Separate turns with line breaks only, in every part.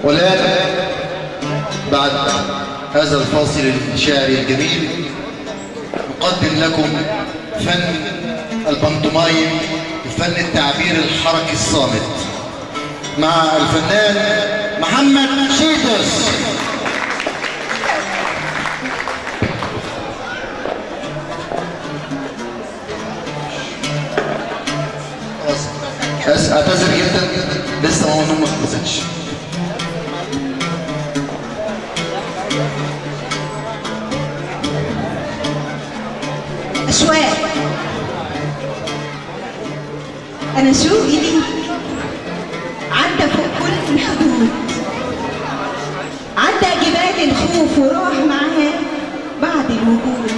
والآن بعد هذا الفاصل الشعري الجميل نقدم لكم فن البانتومايم وفن التعبير الحركي الصامت مع الفنان محمد شيتوس. اعتذر جدا لسه ما خلصتش.
أشواق أنا شوقي ليك عدى فوق كل الحدود، عدى جبال الخوف وراح معاه بعد الوجود.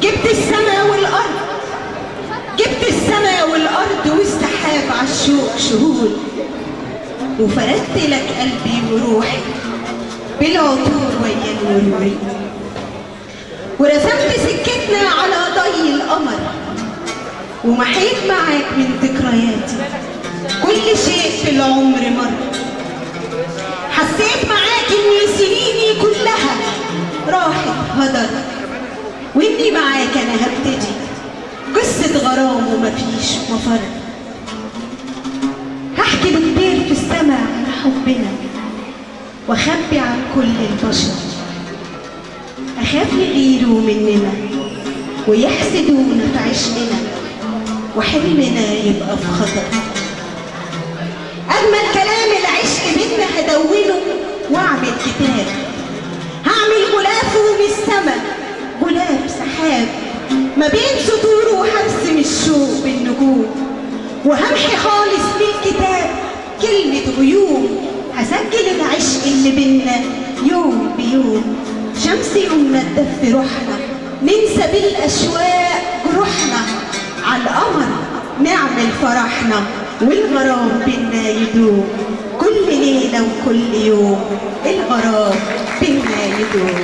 جبت السماء والأرض، جبت السماء والأرض والسحاب عالشوق شهود، وفردت لك قلبي وروحي بالعطور ويا الورود، ورسمت سكتنا على ضي القمر، ومحيت معاك من ذكرياتي كل شيء في العمر مر. حسيت معاك ان سنيني كلها راحت هدر، واني معاك انا هبتدي قصة غرام ومفيش مفر. هحكي للطير في السماء عن حبنا واخبي عن كل البشر، اخاف يغيروا مننا ويحسدونا في عشقنا وحلمنا يبقى في خطر. اجمل كلام العشق بينا هدونه واعمل كتاب، هعمل غلافه من السما غلاف سحاب ما بين سطوره وهرسم الشوق بالنجوم، وهمحي خالص من الكتاب كلمة غيوم. هسجل العشق اللي بينا يوم بيوم، شمس يومنا تدفي روحنا ننسى بالأشواق جروحنا، على القمر نعمل فرحنا والغرام بينا يدوم. كل ليلة وكل يوم الغرام بينا يدوم.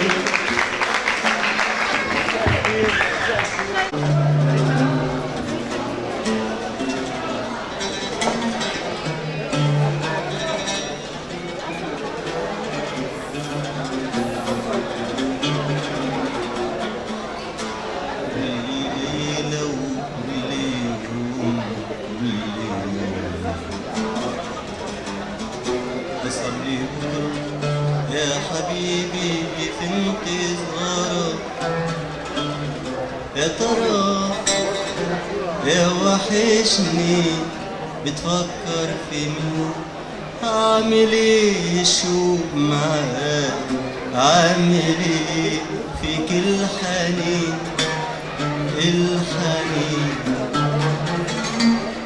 يا حبيبي في انتظارك، يا ترى يا وحشني بتفكر في مين؟ عامل ايه شوق معاك، عامل ايه فيك الحنين الحنين.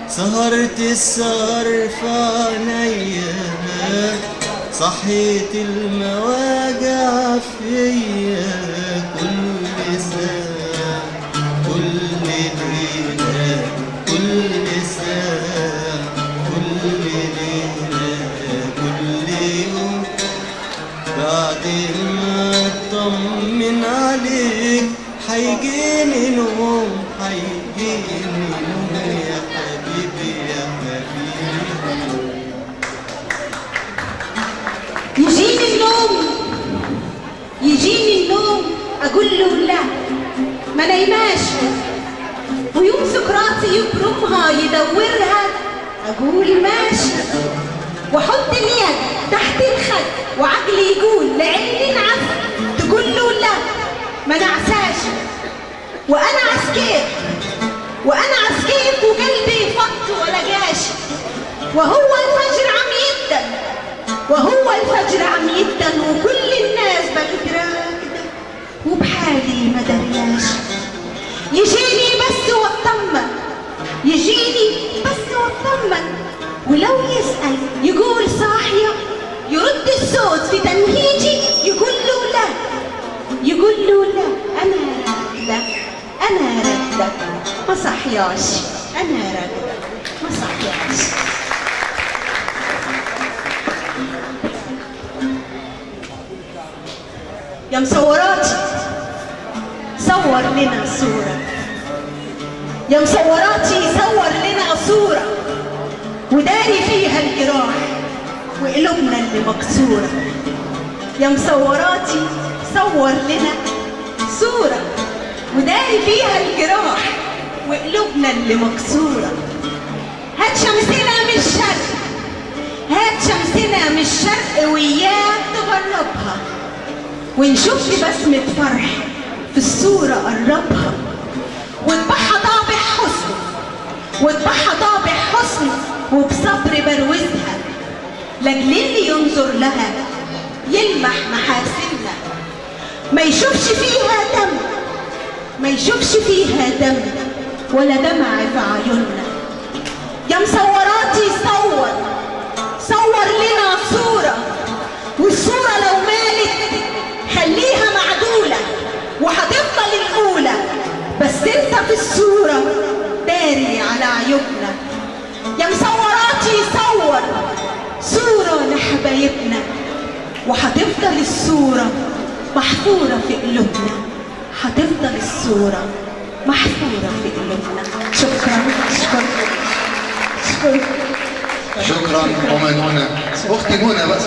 سهرت السهر في عينيا، صحيت المواجع فيا كل ساعة كل ليلة كل ساعة كل ليلة كل يوم. بعد ما اطمن عليك هيجيني نوم، هيجيني نوم يا حبيبي يا حبيبي.
يجيني النوم، يجيني النوم اقول له لا ما نايماش، ويوم سكراتي يبرمها يدورها اقول ماشي، واحط اليد تحت الخد وعقلي يقول لعيني نعس تقول له لا ما نعساش. وانا عسكيت وانا عسكيت وقلبي فط ولا جاش، وهو الفجر عم يدن وهو الفجر عم يدن، وكل الناس بقت راكده وبحالي ما درياش. يجيني بس واطمن، يجيني بس واطمن، ولو يسأل يقول صاحية، يرد الصوت في تنهيجي يقول له لا، يقول له لا انا راكده انا راكده ما صحياش، انا راكده ما صحياش. يا مصوراتي صور لنا صورة، يا مصوراتي صور لنا صورة وداري فيها الجراح، وقلوبنا اللي مكسورة. يا مصوراتي صور لنا صورة وداري فيها الجراح وقلوبنا اللي مكسورة. هات شمسنا من الشرق، هات شمسنا من الشرق وياك تغربها، ونشوف بسمة فرح في الصورة قربها، واتبعها طابع حسن، واتبعها طابع حسن وبصبر بروزها، لاجل اللي ينظر لها يلمح محاسنها، ما يشوفش فيها دم، ما يشوفش فيها دم ولا دمع في عيوننا. يا مصوراتي صور، صور لنا صورة، والصورة لو مالت خليها معدولة وهتفضل الأولى، بس انت في الصورة داري على عيوبنا. يا مصوراتي صور صورة لحبايبنا، وهتفضل الصورة محفورة في قلوبنا، هتفضل الصورة محفورة في قلوبنا. شكرا شكرا شكرا.
شكرا. ومن هنا اختي منى بس.